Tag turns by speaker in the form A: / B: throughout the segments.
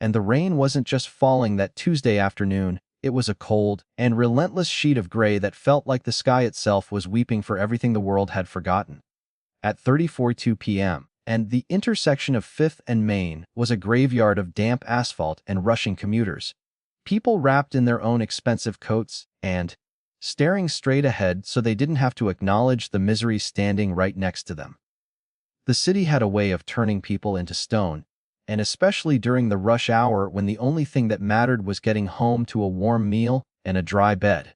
A: and the rain wasn't just falling that Tuesday afternoon, it was a cold and relentless sheet of gray that felt like the sky itself was weeping for everything the world had forgotten. At 3:42 p.m., and the intersection of 5th and Main was a graveyard of damp asphalt and rushing commuters. People wrapped in their own expensive coats and staring straight ahead so they didn't have to acknowledge the misery standing right next to them. The city had a way of turning people into stone, and especially during the rush hour when the only thing that mattered was getting home to a warm meal and a dry bed.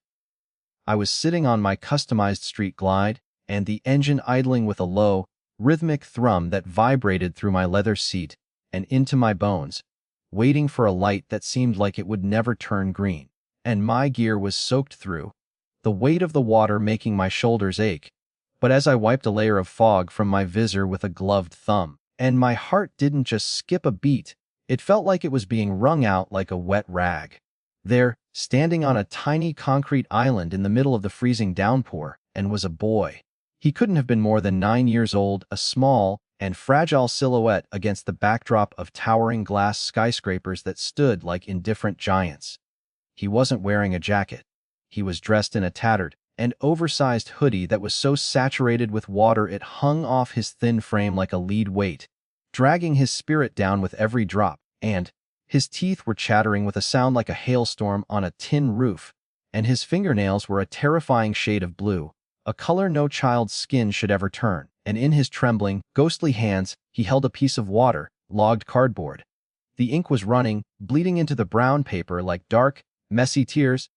A: I was sitting on my customized street glide, and the engine idling with a low, rhythmic thrum that vibrated through my leather seat and into my bones, waiting for a light that seemed like it would never turn green. And my gear was soaked through, the weight of the water making my shoulders ache. But as I wiped a layer of fog from my visor with a gloved thumb, and my heart didn't just skip a beat, it felt like it was being wrung out like a wet rag. There, standing on a tiny concrete island in the middle of the freezing downpour, and was a boy. He couldn't have been more than 9 years old, a small and fragile silhouette against the backdrop of towering glass skyscrapers that stood like indifferent giants. He wasn't wearing a jacket. He was dressed in a tattered and oversized hoodie that was so saturated with water it hung off his thin frame like a lead weight, dragging his spirit down with every drop, and his teeth were chattering with a sound like a hailstorm on a tin roof, and his fingernails were a terrifying shade of blue, a color no child's skin should ever turn, and in his trembling, ghostly hands he held a piece of logged cardboard. The ink was running, bleeding into the brown paper like dark, messy tears,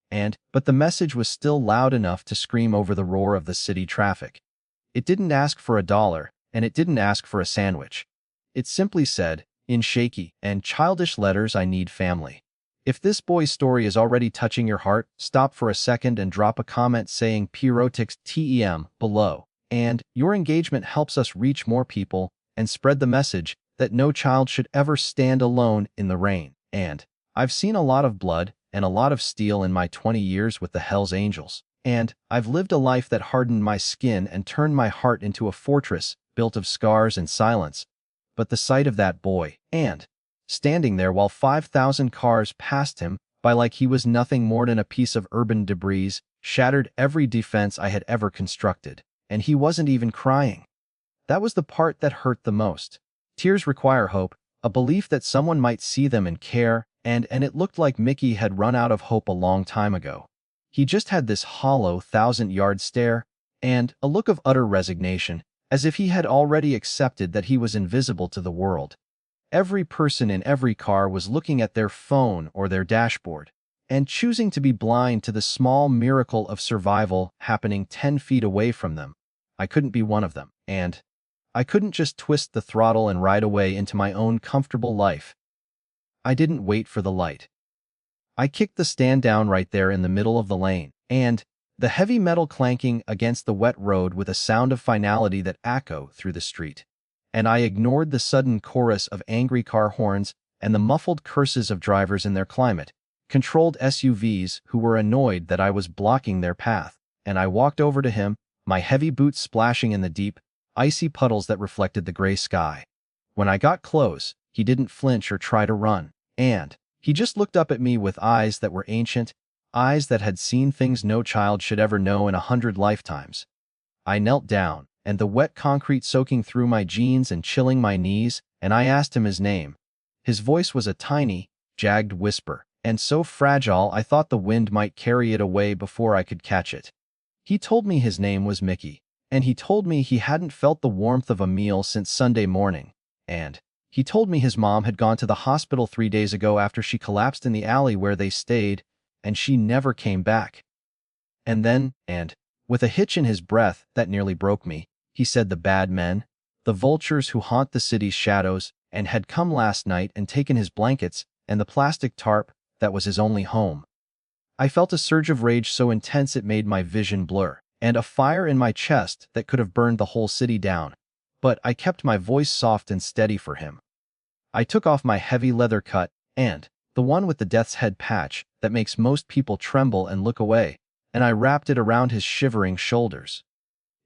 A: but the message was still loud enough to scream over the roar of the city traffic. It didn't ask for $1, and it didn't ask for a sandwich. It simply said, in shaky and childish letters, "I need family." If this boy's story is already touching your heart, stop for a second and drop a comment saying Pirotix TEM below. And your engagement helps us reach more people and spread the message that no child should ever stand alone in the rain. And I've seen a lot of blood and a lot of steel in my 20 years with the Hells Angels. And I've lived a life that hardened my skin and turned my heart into a fortress built of scars and silence. But the sight of that boy, and standing there while 5,000 cars passed him by like he was nothing more than a piece of urban debris, shattered every defense I had ever constructed. And he wasn't even crying. That was the part that hurt the most. Tears require hope, a belief that someone might see them and care, and it looked like Mickey had run out of hope a long time ago. He just had this hollow, 1,000-yard stare, and a look of utter resignation, as if he had already accepted that he was invisible to the world. Every person in every car was looking at their phone or their dashboard, and choosing to be blind to the small miracle of survival happening 10 feet away from them. I couldn't be one of them, and I couldn't just twist the throttle and ride away into my own comfortable life. I didn't wait for the light. I kicked the stand down right there in the middle of the lane, and the heavy metal clanking against the wet road with a sound of finality that echoed through the street. And I ignored the sudden chorus of angry car horns and the muffled curses of drivers in their climate-controlled SUVs who were annoyed that I was blocking their path, and I walked over to him, my heavy boots splashing in the deep, icy puddles that reflected the gray sky. When I got close, he didn't flinch or try to run, and he just looked up at me with eyes that were ancient, eyes that had seen things no child should ever know in 100 lifetimes. I knelt down, and the wet concrete soaking through my jeans and chilling my knees, and I asked him his name. His voice was a tiny, jagged whisper, and so fragile I thought the wind might carry it away before I could catch it. He told me his name was Mickey, and he told me he hadn't felt the warmth of a meal since Sunday morning, and he told me his mom had gone to the hospital 3 days ago after she collapsed in the alley where they stayed, and she never came back. And then, with a hitch in his breath that nearly broke me, he said the bad men, the vultures who haunt the city's shadows, and had come last night and taken his blankets and the plastic tarp that was his only home. I felt a surge of rage so intense it made my vision blur, and a fire in my chest that could have burned the whole city down. But I kept my voice soft and steady for him. I took off my heavy leather cut, and the one with the death's head patch that makes most people tremble and look away, and I wrapped it around his shivering shoulders.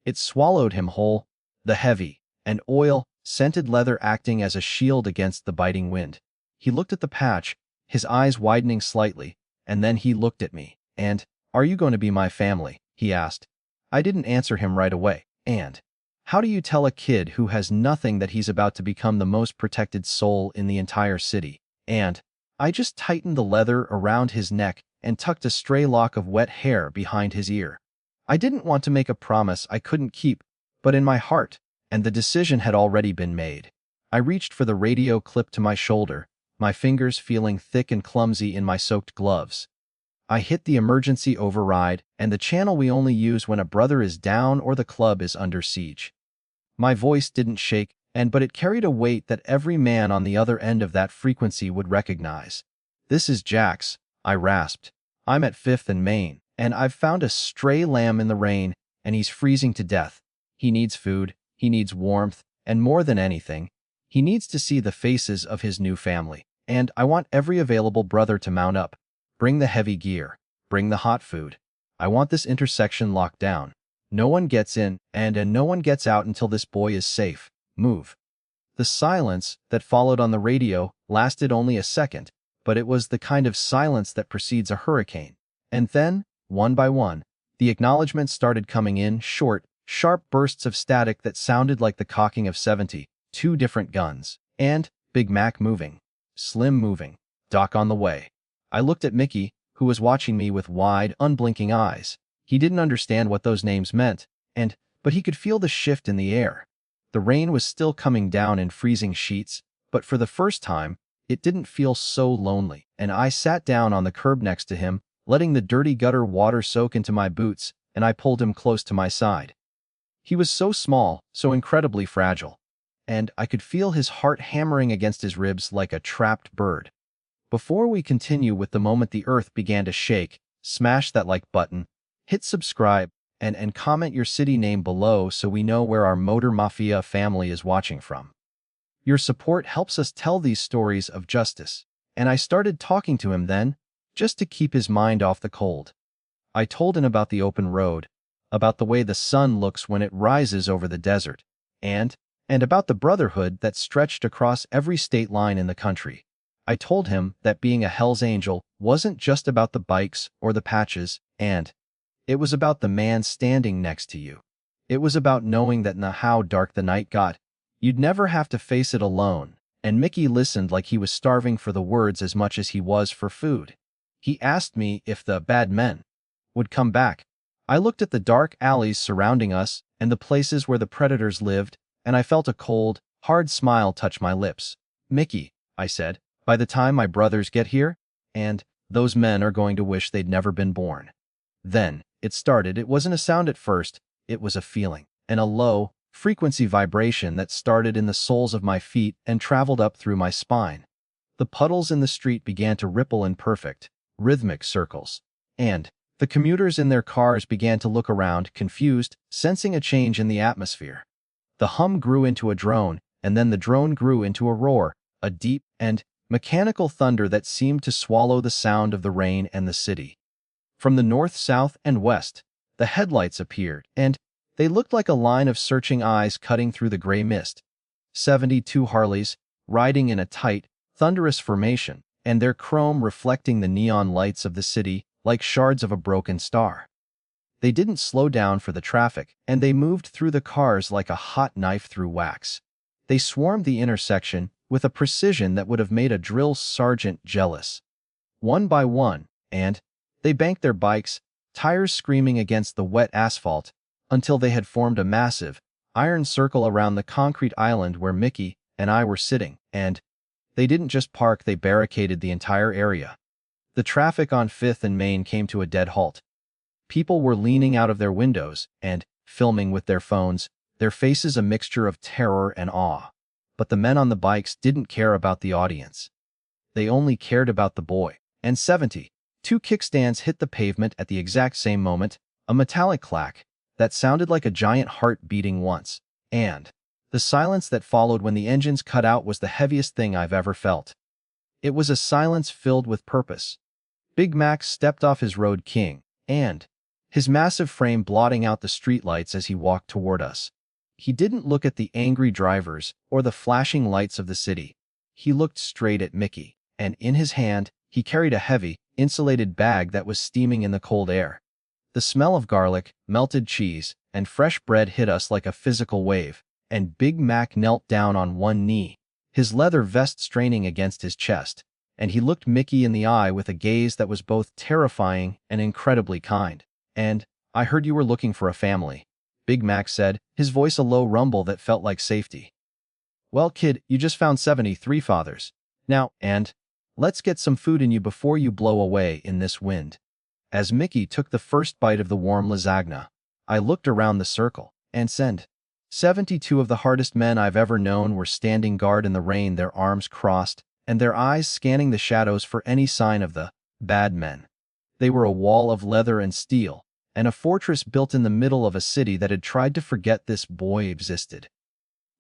A: It swallowed him whole, the heavy and oil-scented leather acting as a shield against the biting wind. He looked at the patch, his eyes widening slightly, and then he looked at me. "And, are you going to be my family?" he asked. I didn't answer him right away. "And, how do you tell a kid who has nothing that he's about to become the most protected soul in the entire city?" And, I just tightened the leather around his neck and tucked a stray lock of wet hair behind his ear. I didn't want to make a promise I couldn't keep, but in my heart, and the decision had already been made. I reached for the radio clipped to my shoulder, my fingers feeling thick and clumsy in my soaked gloves. I hit the emergency override and the channel we only use when a brother is down or the club is under siege. My voice didn't shake, but it carried a weight that every man on the other end of that frequency would recognize. "This is Jax," I rasped. "I'm at 5th and Main, and I've found a stray lamb in the rain, and he's freezing to death. He needs food, he needs warmth, and more than anything, he needs to see the faces of his new family. And I want every available brother to mount up. Bring the heavy gear. Bring the hot food. I want this intersection locked down. No one gets in, and no one gets out until this boy is safe. Move." The silence that followed on the radio lasted only a second, but it was the kind of silence that precedes a hurricane. And then, one by one, the acknowledgments started coming in, short, sharp bursts of static that sounded like the cocking of 72 different guns. And, Big Mac moving. Slim moving. Doc on the way. I looked at Mickey, who was watching me with wide, unblinking eyes. He didn't understand what those names meant, but he could feel the shift in the air. The rain was still coming down in freezing sheets, but for the first time, it didn't feel so lonely, and I sat down on the curb next to him, letting the dirty gutter water soak into my boots, and I pulled him close to my side. He was so small, so incredibly fragile, and I could feel his heart hammering against his ribs like a trapped bird. Before we continue with the moment the earth began to shake, smash that like button, hit subscribe, and comment your city name below so we know where our Motor Mafia family is watching from. Your support helps us tell these stories of justice, and I started talking to him then, just to keep his mind off the cold. I told him about the open road, about the way the sun looks when it rises over the desert, and about the brotherhood that stretched across every state line in the country. I told him that being a Hell's Angel wasn't just about the bikes or the patches, and it was about the man standing next to you. It was about knowing that no how dark the night got, you'd never have to face it alone. And Mickey listened like he was starving for the words as much as he was for food. He asked me if the bad men would come back. I looked at the dark alleys surrounding us and the places where the predators lived, and I felt a cold, hard smile touch my lips. "Mickey," I said, "by the time my brothers get here, and those men are going to wish they'd never been born." Then it started. It wasn't a sound at first, it was a feeling, and a low, frequency vibration that started in the soles of my feet and traveled up through my spine. The puddles in the street began to ripple in perfect, rhythmic circles, and the commuters in their cars began to look around, confused, sensing a change in the atmosphere. The hum grew into a drone, and then the drone grew into a roar, a deep and mechanical thunder that seemed to swallow the sound of the rain and the city. From the north, south, and west, the headlights appeared, and they looked like a line of searching eyes cutting through the gray mist. 72 Harleys, riding in a tight, thunderous formation, and their chrome reflecting the neon lights of the city like shards of a broken star. They didn't slow down for the traffic, and they moved through the cars like a hot knife through wax. They swarmed the intersection with a precision that would have made a drill sergeant jealous. One by one, and they banked their bikes, tires screaming against the wet asphalt, until they had formed a massive, iron circle around the concrete island where Mickey and I were sitting, and they didn't just park, they barricaded the entire area. The traffic on 5th and Main came to a dead halt. People were leaning out of their windows and filming with their phones, their faces a mixture of terror and awe. But the men on the bikes didn't care about the audience. They only cared about the boy. And 72 kickstands hit the pavement at the exact same moment, a metallic clack that sounded like a giant heart beating once, and the silence that followed when the engines cut out was the heaviest thing I've ever felt. It was a silence filled with purpose. Big Mac stepped off his Road King, and his massive frame blotting out the streetlights as he walked toward us. He didn't look at the angry drivers or the flashing lights of the city. He looked straight at Mickey, and in his hand, he carried a heavy, insulated bag that was steaming in the cold air. The smell of garlic, melted cheese, and fresh bread hit us like a physical wave, and Big Mac knelt down on one knee, his leather vest straining against his chest, and he looked Mickey in the eye with a gaze that was both terrifying and incredibly kind. "And I heard you were looking for a family," Big Mac said, his voice a low rumble that felt like safety. "Well, kid, you just found 73 fathers. Now, and let's get some food in you before you blow away in this wind." As Mickey took the first bite of the warm lasagna, I looked around the circle, and 72 of the hardest men I've ever known were standing guard in the rain, their arms crossed, and their eyes scanning the shadows for any sign of the bad men. They were a wall of leather and steel, and a fortress built in the middle of a city that had tried to forget this boy existed.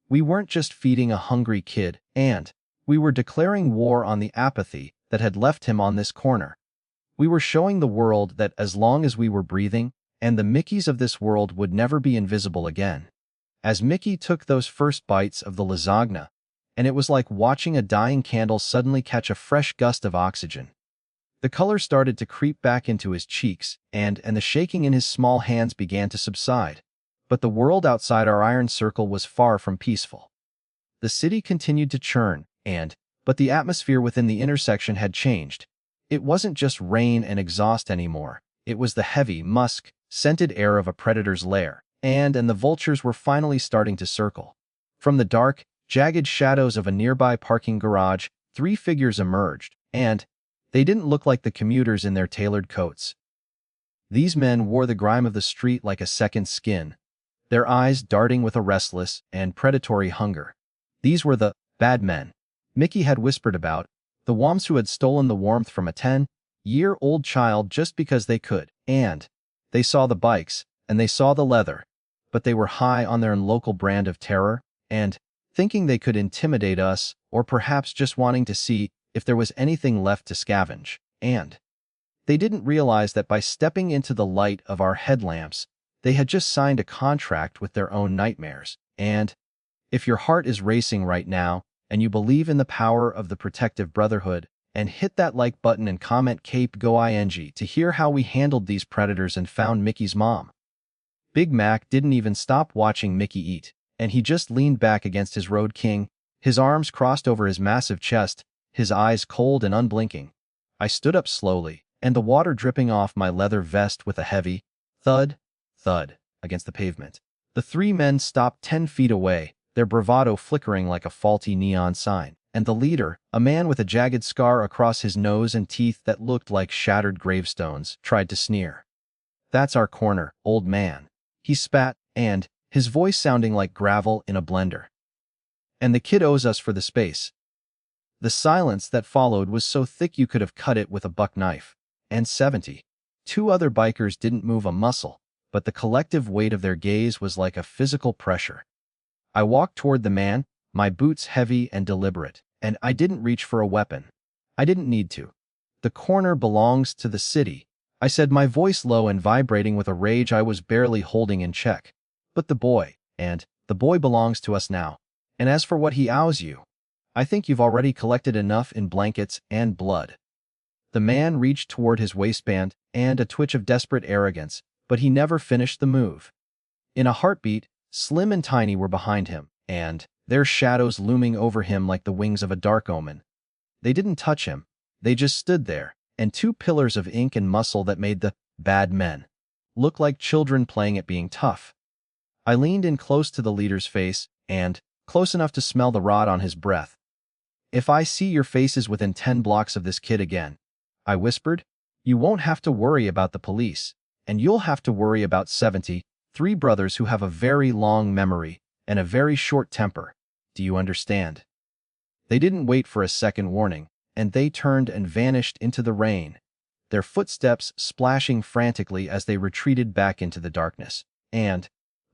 A: We weren't just feeding a hungry kid, and we were declaring war on the apathy that had left him on this corner. We were showing the world that as long as we were breathing, and the Mickeys of this world would never be invisible again. As Mickey took those first bites of the lasagna, and it was like watching a dying candle suddenly catch a fresh gust of oxygen. The color started to creep back into his cheeks, and the shaking in his small hands began to subside. But the world outside our iron circle was far from peaceful. The city continued to churn, but the atmosphere within the intersection had changed. It wasn't just rain and exhaust anymore. It was the heavy, musk-scented air of a predator's lair, and the vultures were finally starting to circle. From the dark, jagged shadows of a nearby parking garage, 3 figures emerged, and they didn't look like the commuters in their tailored coats. These men wore the grime of the street like a second skin, their eyes darting with a restless and predatory hunger. These were the bad men Mickey had whispered about, the ones who had stolen the warmth from a 10-year-old child just because they could. And they saw the bikes, and they saw the leather, but they were high on their own local brand of terror, and thinking they could intimidate us, or perhaps just wanting to see if there was anything left to scavenge. And they didn't realize that by stepping into the light of our headlamps, they had just signed a contract with their own nightmares. And if your heart is racing right now, and you believe in the power of the protective brotherhood, and hit that like button and comment Cape Go ING to hear how we handled these predators and found Mickey's mom. Big Mac didn't even stop watching Mickey eat, and he just leaned back against his Road King, his arms crossed over his massive chest, his eyes cold and unblinking. I stood up slowly, and the water dripping off my leather vest with a heavy thud, thud against the pavement. The 3 men stopped 10 feet away, their bravado flickering like a faulty neon sign, and the leader, a man with a jagged scar across his nose and teeth that looked like shattered gravestones, tried to sneer. "That's our corner, old man," he spat, and his voice sounding like gravel in a blender. "And the kid owes us for the space." The silence that followed was so thick you could have cut it with a buck knife, and 72 other bikers didn't move a muscle, but the collective weight of their gaze was like a physical pressure. I walked toward the man, my boots heavy and deliberate, and I didn't reach for a weapon. I didn't need to. "The corner belongs to the city," I said, my voice low and vibrating with a rage I was barely holding in check. "But the boy belongs to us now. And as for what he owes you, I think you've already collected enough in blankets and blood." The man reached toward his waistband and a twitch of desperate arrogance, but he never finished the move. In a heartbeat, Slim and Tiny were behind him, and their shadows looming over him like the wings of a dark omen. They didn't touch him. They just stood there, and 2 pillars of ink and muscle that made the bad men look like children playing at being tough. I leaned in close to the leader's face, and close enough to smell the rot on his breath. "If I see your faces within 10 blocks of this kid again," I whispered, "you won't have to worry about the police, and you'll have to worry about 73 brothers who have a very long memory and a very short temper. Do you understand?" They didn't wait for a second warning, and they turned and vanished into the rain, their footsteps splashing frantically as they retreated back into the darkness.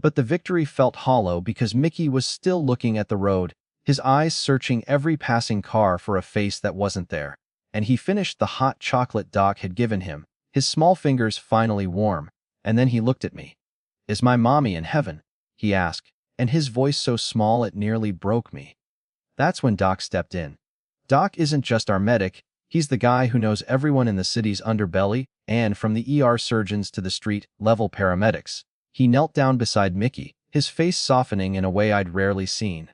A: But the victory felt hollow because Mickey was still looking at the road, his eyes searching every passing car for a face that wasn't there. And he finished the hot chocolate Doc had given him, his small fingers finally warm, and then he looked at me. "Is my mommy in heaven?" he asked, and his voice so small it nearly broke me. That's when Doc stepped in. Doc isn't just our medic, he's the guy who knows everyone in the city's underbelly, and from the ER surgeons to the street-level paramedics. He knelt down beside Mickey, his face softening in a way I'd rarely seen.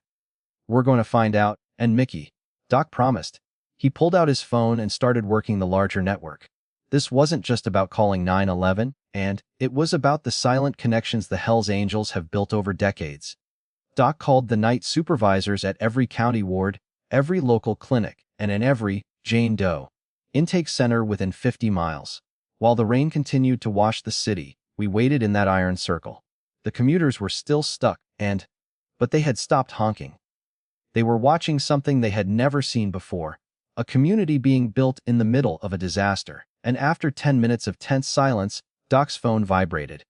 A: "We're going to find out, and Mickey," Doc promised. He pulled out his phone and started working the larger network. This wasn't just about calling 911, and it was about the silent connections the Hells Angels have built over decades. Doc called the night supervisors at every county ward, every local clinic, and in every Jane Doe intake center within 50 miles. While the rain continued to wash the city, we waited in that iron circle. The commuters were still stuck, but they had stopped honking. They were watching something they had never seen before, a community being built in the middle of a disaster. And after 10 minutes of tense silence, Doc's phone vibrated.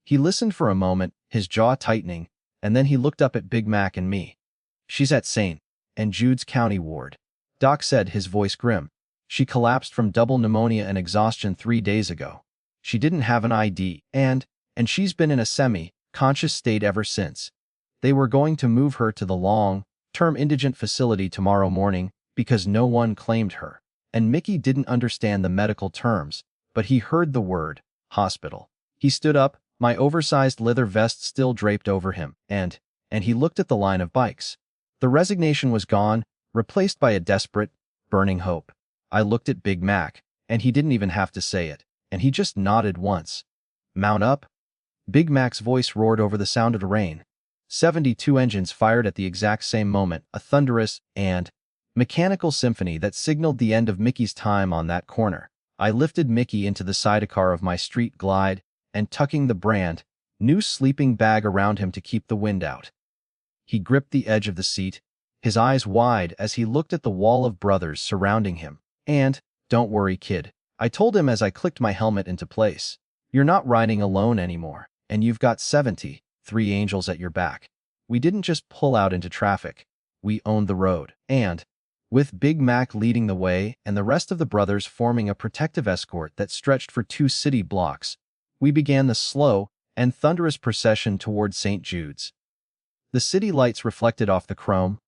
A: He listened for a moment, his jaw tightening, and then he looked up at Big Mac and me. "She's at St. and Jude's County Ward," Doc said, his voice grim. "She collapsed from double pneumonia and exhaustion 3 days ago. She didn't have an ID, and she's been in a semi-conscious state ever since. They were going to move her to the long-term indigent facility tomorrow morning because no one claimed her." And Mickey didn't understand the medical terms, but he heard the word hospital. He stood up, my oversized leather vest still draped over him, and he looked at the line of bikes. The resignation was gone, replaced by a desperate, burning hope. I looked at Big Mac, and he didn't even have to say it, and he just nodded once. "Mount up?" Big Mac's voice roared over the sound of the rain. 72 engines fired at the exact same moment, a thunderous and mechanical symphony that signaled the end of Mickey's time on that corner. I lifted Mickey into the sidecar of my street glide, and tucking the brand new sleeping bag around him to keep the wind out. He gripped the edge of the seat, his eyes wide as he looked at the wall of brothers surrounding him. "And, don't worry, kid," I told him as I clicked my helmet into place. "You're not riding alone anymore, and you've got 73 angels at your back. We didn't just pull out into traffic. We owned the road." And with Big Mac leading the way and the rest of the brothers forming a protective escort that stretched for 2 city blocks, we began the slow and thunderous procession toward St. Jude's. The city lights reflected off the chrome,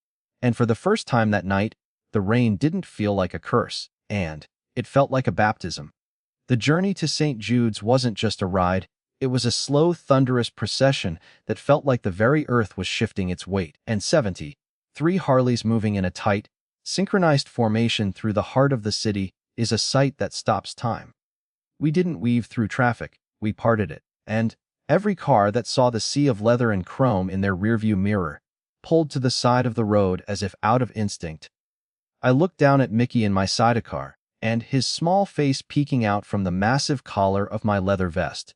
A: and for the first time that night, the rain didn't feel like a curse, and it felt like a baptism. The journey to St. Jude's wasn't just a ride, it was a slow, thunderous procession that felt like the very earth was shifting its weight, and 73 Harleys moving in a tight, synchronized formation through the heart of the city is a sight that stops time. We didn't weave through traffic, we parted it, and every car that saw the sea of leather and chrome in their rearview mirror pulled to the side of the road as if out of instinct. I looked down at Mickey in my sidecar, and his small face peeking out from the massive collar of my leather vest.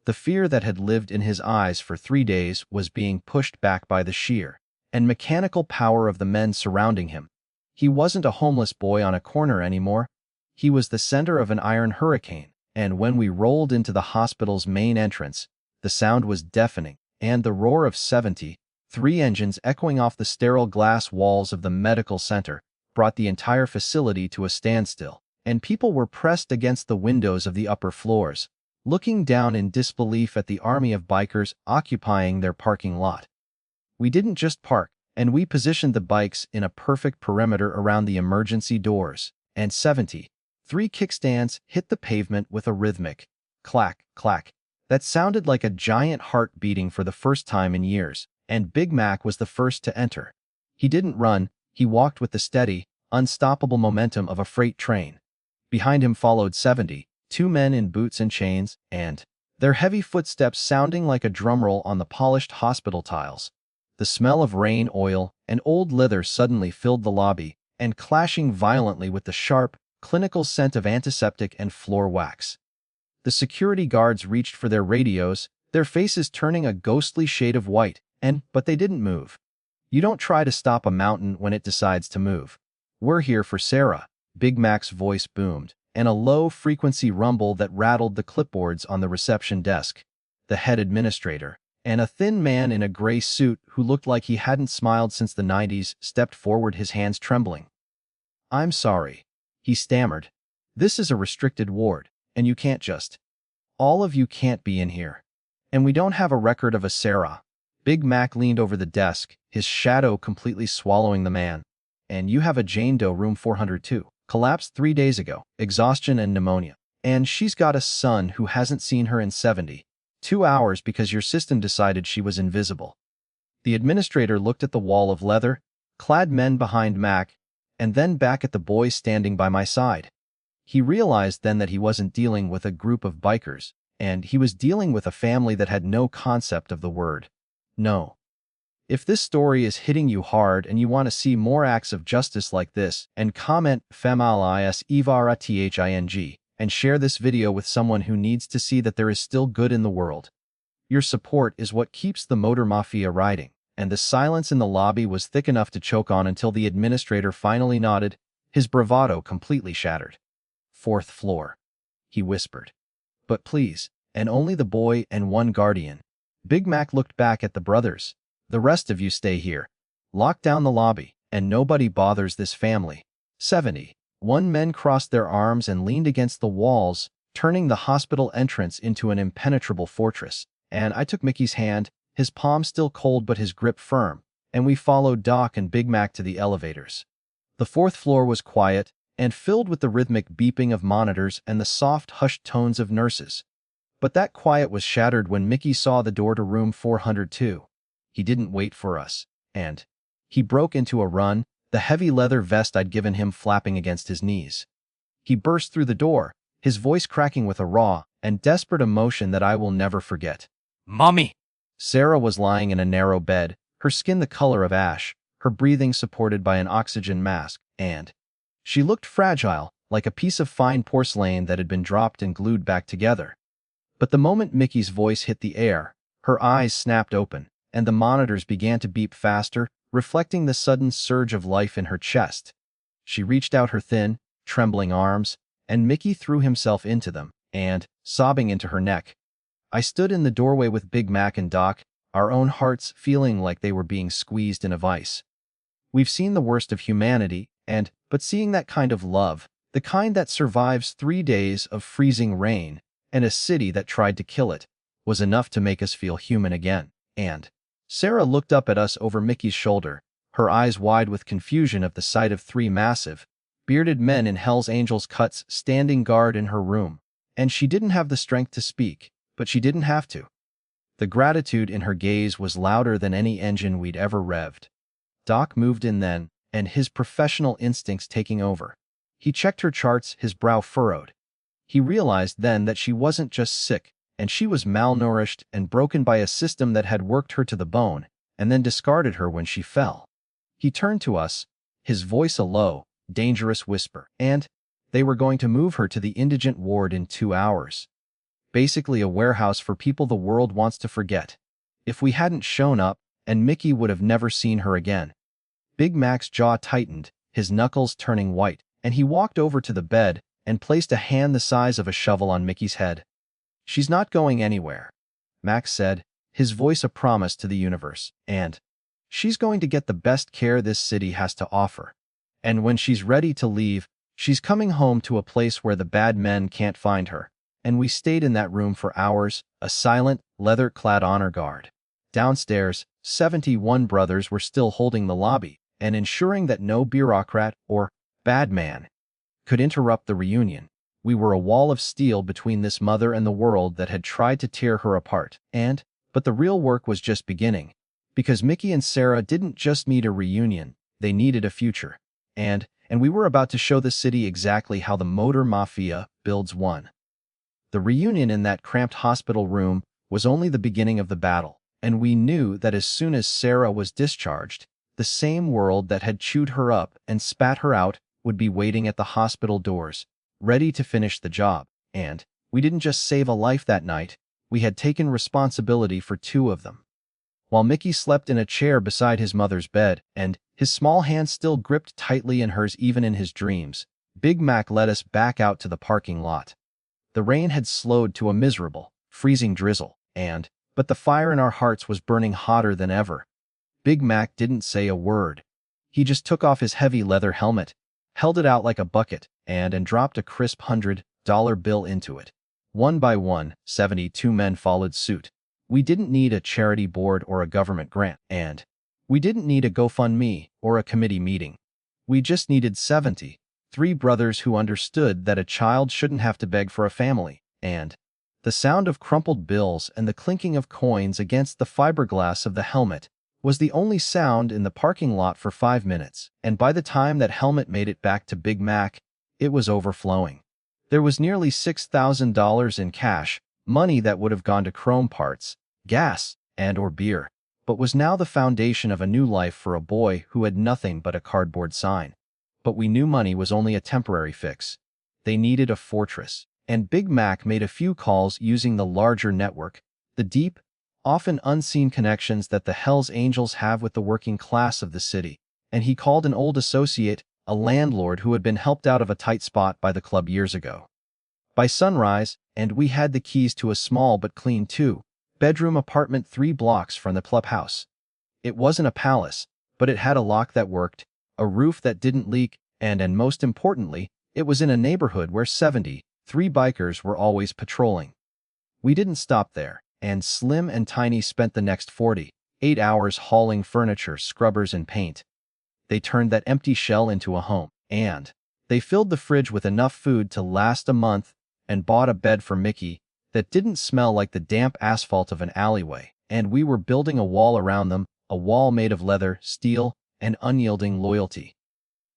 A: The fear that had lived in his eyes for 3 days was being pushed back by the sheer and mechanical power of the men surrounding him. He wasn't a homeless boy on a corner anymore. He was the center of an iron hurricane, and when we rolled into the hospital's main entrance, the sound was deafening, and the roar of 73 engines echoing off the sterile glass walls of the medical center brought the entire facility to a standstill, and people were pressed against the windows of the upper floors, looking down in disbelief at the army of bikers occupying their parking lot. We didn't just park, and we positioned the bikes in a perfect perimeter around the emergency doors, and 73 kickstands hit the pavement with a rhythmic clack, clack that sounded like a giant heart beating for the first time in years, and Big Mac was the first to enter. He didn't run, he walked with the steady, unstoppable momentum of a freight train. Behind him followed 72 men in boots and chains, and their heavy footsteps sounding like a drumroll on the polished hospital tiles. The smell of rain oil and old leather suddenly filled the lobby, and clashing violently with the sharp, clinical scent of antiseptic and floor wax. The security guards reached for their radios, their faces turning a ghostly shade of white, but they didn't move. You don't try to stop a mountain when it decides to move. "We're here for Sarah," Big Mac's voice boomed, and a low-frequency rumble that rattled the clipboards on the reception desk. The head administrator, and a thin man in a gray suit who looked like he hadn't smiled since the 90s, stepped forward, his hands trembling. "I'm sorry," he stammered. "This is a restricted ward, and you can't just. All of you can't be in here. And we don't have a record of a Sarah." Big Mac leaned over the desk, his shadow completely swallowing the man. and you have a Jane Doe room 402. Collapsed 3 days ago, exhaustion and pneumonia. And she's got a son who hasn't seen her in 72 hours because your system decided she was invisible. The administrator looked at the wall of leather-clad men behind Mac, and then back at the boy standing by my side. He realized then that he wasn't dealing with a group of bikers, and he was dealing with a family that had no concept of the word no. If this story is hitting you hard and you want to see more acts of justice like this, and comment FEMALIS EVARA THING, and share this video with someone who needs to see that there is still good in the world. Your support is what keeps the Motor Mafia riding, and the silence in the lobby was thick enough to choke on until the administrator finally nodded, his bravado completely shattered. "Fourth floor," he whispered. "But please," and only the boy and one guardian. Big Mac looked back at the brothers. "The rest of you stay here. Lock down the lobby, and nobody bothers this family." 71 men crossed their arms and leaned against the walls, turning the hospital entrance into an impenetrable fortress. And I took Mickey's hand, his palm still cold but his grip firm, and we followed Doc and Big Mac to the elevators. The fourth floor was quiet and filled with the rhythmic beeping of monitors and the soft, hushed tones of nurses. But that quiet was shattered when Mickey saw the door to room 402. He didn't wait for us, and he broke into a run, the heavy leather vest I'd given him flapping against his knees. He burst through the door, his voice cracking with a raw and desperate emotion that I will never forget.
B: "Mommy!"
A: Sarah was lying in a narrow bed, her skin the color of ash, her breathing supported by an oxygen mask, and she looked fragile, like a piece of fine porcelain that had been dropped and glued back together. But the moment Mickey's voice hit the air, her eyes snapped open, and the monitors began to beep faster, reflecting the sudden surge of life in her chest. She reached out her thin, trembling arms, and Mickey threw himself into them, and, sobbing into her neck. I stood in the doorway with Big Mac and Doc, our own hearts feeling like they were being squeezed in a vice. We've seen the worst of humanity, but seeing that kind of love, the kind that survives 3 days of freezing rain, and a city that tried to kill it, was enough to make us feel human again. And Sarah looked up at us over Mickey's shoulder, her eyes wide with confusion at the sight of 3 massive, bearded men in Hell's Angels cuts standing guard in her room. And she didn't have the strength to speak, but she didn't have to. The gratitude in her gaze was louder than any engine we'd ever revved. Doc moved in then, and his professional instincts taking over. He checked her charts, his brow furrowed. He realized then that she wasn't just sick, and she was malnourished and broken by a system that had worked her to the bone, and then discarded her when she fell. He turned to us, his voice a low, dangerous whisper, and they were going to move her to the indigent ward in 2 hours. Basically a warehouse for people the world wants to forget. If we hadn't shown up, and Mickey would have never seen her again. Big Mac's jaw tightened, his knuckles turning white, and he walked over to the bed and placed a hand the size of a shovel on Mickey's head. "She's not going anywhere," Max said, his voice a promise to the universe, "and she's going to get the best care this city has to offer. And when she's ready to leave, she's coming home to a place where the bad men can't find her." And we stayed in that room for hours, a silent, leather-clad honor guard. Downstairs, 71 brothers were still holding the lobby and ensuring that no bureaucrat or bad man could interrupt the reunion. We were a wall of steel between this mother and the world that had tried to tear her apart. But the real work was just beginning. Because Mickey and Sarah didn't just need a reunion, they needed a future. And we were about to show the city exactly how the Motor Mafia builds one. The reunion in that cramped hospital room was only the beginning of the battle, and we knew that as soon as Sarah was discharged, the same world that had chewed her up and spat her out would be waiting at the hospital doors, ready to finish the job. And we didn't just save a life that night, we had taken responsibility for 2 of them. While Mickey slept in a chair beside his mother's bed, and his small hand still gripped tightly in hers even in his dreams, Big Mac led us back out to the parking lot. The rain had slowed to a miserable, freezing drizzle, but the fire in our hearts was burning hotter than ever. Big Mac didn't say a word. He just took off his heavy leather helmet, held it out like a bucket, and dropped a crisp $100 bill into it. One by one, 72 men followed suit. We didn't need a charity board or a government grant, and we didn't need a GoFundMe or a committee meeting. We just needed 70. Three brothers who understood that a child shouldn't have to beg for a family, and the sound of crumpled bills and the clinking of coins against the fiberglass of the helmet was the only sound in the parking lot for 5 minutes, and by the time that helmet made it back to Big Mac, it was overflowing. There was nearly $6,000 in cash, money that would have gone to chrome parts, gas, and/or beer, but was now the foundation of a new life for a boy who had nothing but a cardboard sign. But we knew money was only a temporary fix. They needed a fortress, and Big Mac made a few calls using the larger network, the deep, often unseen connections that the Hells Angels have with the working class of the city, and he called an old associate, a landlord who had been helped out of a tight spot by the club years ago. By sunrise, and we had the keys to a small but clean two-bedroom apartment 3 blocks from the clubhouse. It wasn't a palace, but it had a lock that worked, a roof that didn't leak, and most importantly, it was in a neighborhood where 73 bikers were always patrolling. We didn't stop there, and Slim and Tiny spent the next 48 hours hauling furniture, scrubbers, and paint. They turned that empty shell into a home, and they filled the fridge with enough food to last a month and bought a bed for Mickey that didn't smell like the damp asphalt of an alleyway, and we were building a wall around them, a wall made of leather, steel, and unyielding loyalty.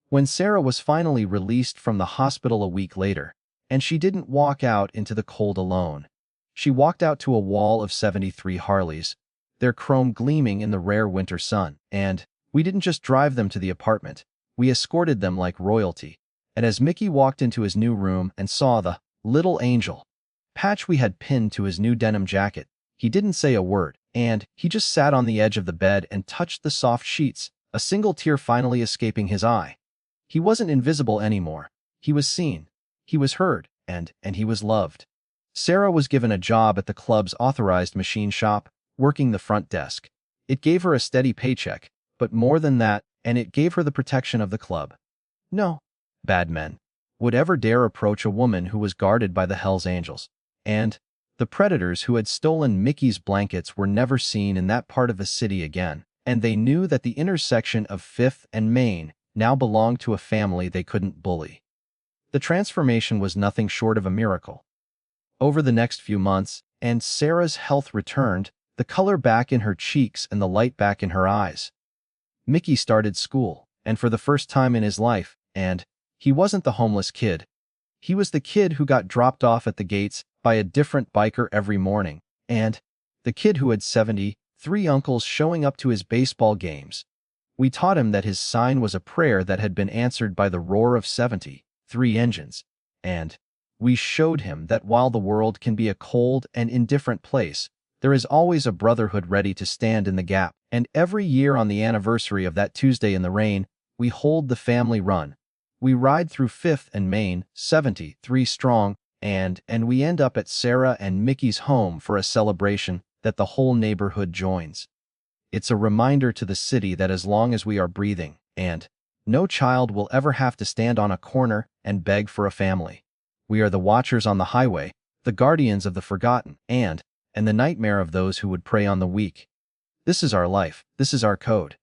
A: When Sarah was finally released from the hospital a week later, and she didn't walk out into the cold alone. She walked out to a wall of 73 Harleys, their chrome gleaming in the rare winter sun, and we didn't just drive them to the apartment, we escorted them like royalty. And as Mickey walked into his new room and saw the little angel patch we had pinned to his new denim jacket, he didn't say a word, and he just sat on the edge of the bed and touched the soft sheets, a single tear finally escaping his eye. He wasn't invisible anymore. He was seen. He was heard, and he was loved. Sarah was given a job at the club's authorized machine shop, working the front desk. It gave her a steady paycheck, but more than that, and it gave her the protection of the club. No bad men would ever dare approach a woman who was guarded by the Hells Angels, and the predators who had stolen Mickey's blankets were never seen in that part of the city again, and they knew that the intersection of 5th and Main now belonged to a family they couldn't bully. The transformation was nothing short of a miracle. Over the next few months, and Sarah's health returned, the color back in her cheeks and the light back in her eyes. Mickey started school, and for the first time in his life, and he wasn't the homeless kid. He was the kid who got dropped off at the gates by a different biker every morning, and the kid who had 73 uncles showing up to his baseball games. We taught him that his sign was a prayer that had been answered by the roar of 73 engines, and we showed him that while the world can be a cold and indifferent place, there is always a brotherhood ready to stand in the gap, and every year on the anniversary of that Tuesday in the rain, we hold the family run. We ride through 5th and Main, 73 strong, and we end up at Sarah and Mickey's home for a celebration that the whole neighborhood joins. It's a reminder to the city that as long as we are breathing, and no child will ever have to stand on a corner and beg for a family. We are the watchers on the highway, the guardians of the forgotten, and the nightmare of those who would prey on the weak. This is our life, this is our code.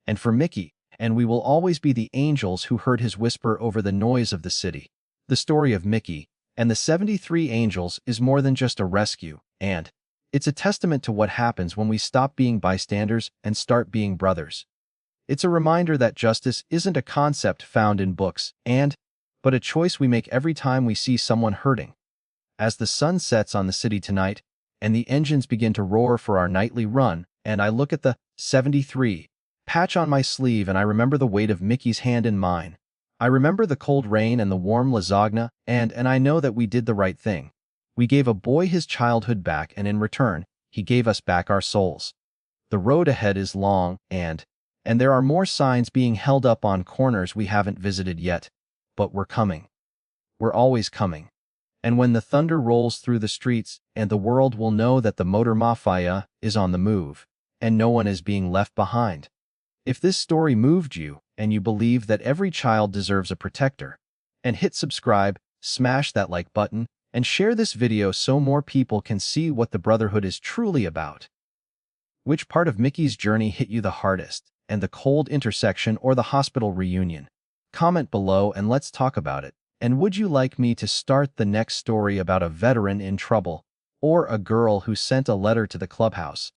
A: And for Mickey, and we will always be the angels who heard his whisper over the noise of the city. The story of Mickey and the 73 angels is more than just a rescue, and it's a testament to what happens when we stop being bystanders and start being brothers. It's a reminder that justice isn't a concept found in books, but a choice we make every time we see someone hurting. As the sun sets on the city tonight, and the engines begin to roar for our nightly run, and I look at the 73 patch on my sleeve and I remember the weight of Mickey's hand in mine. I remember the cold rain and the warm lasagna, and I know that we did the right thing. We gave a boy his childhood back, and in return, he gave us back our souls. The road ahead is long, and there are more signs being held up on corners we haven't visited yet, but we're coming. We're always coming. And when the thunder rolls through the streets, and the world will know that the Motor Mafia is on the move, and no one is being left behind. If this story moved you, and you believe that every child deserves a protector, and hit subscribe, smash that like button, and share this video so more people can see what the brotherhood is truly about. Which part of Mickey's journey hit you the hardest, and the cold intersection or the hospital reunion? Comment below and let's talk about it. And would you like me to start the next story about a veteran in trouble or a girl who sent a letter to the clubhouse?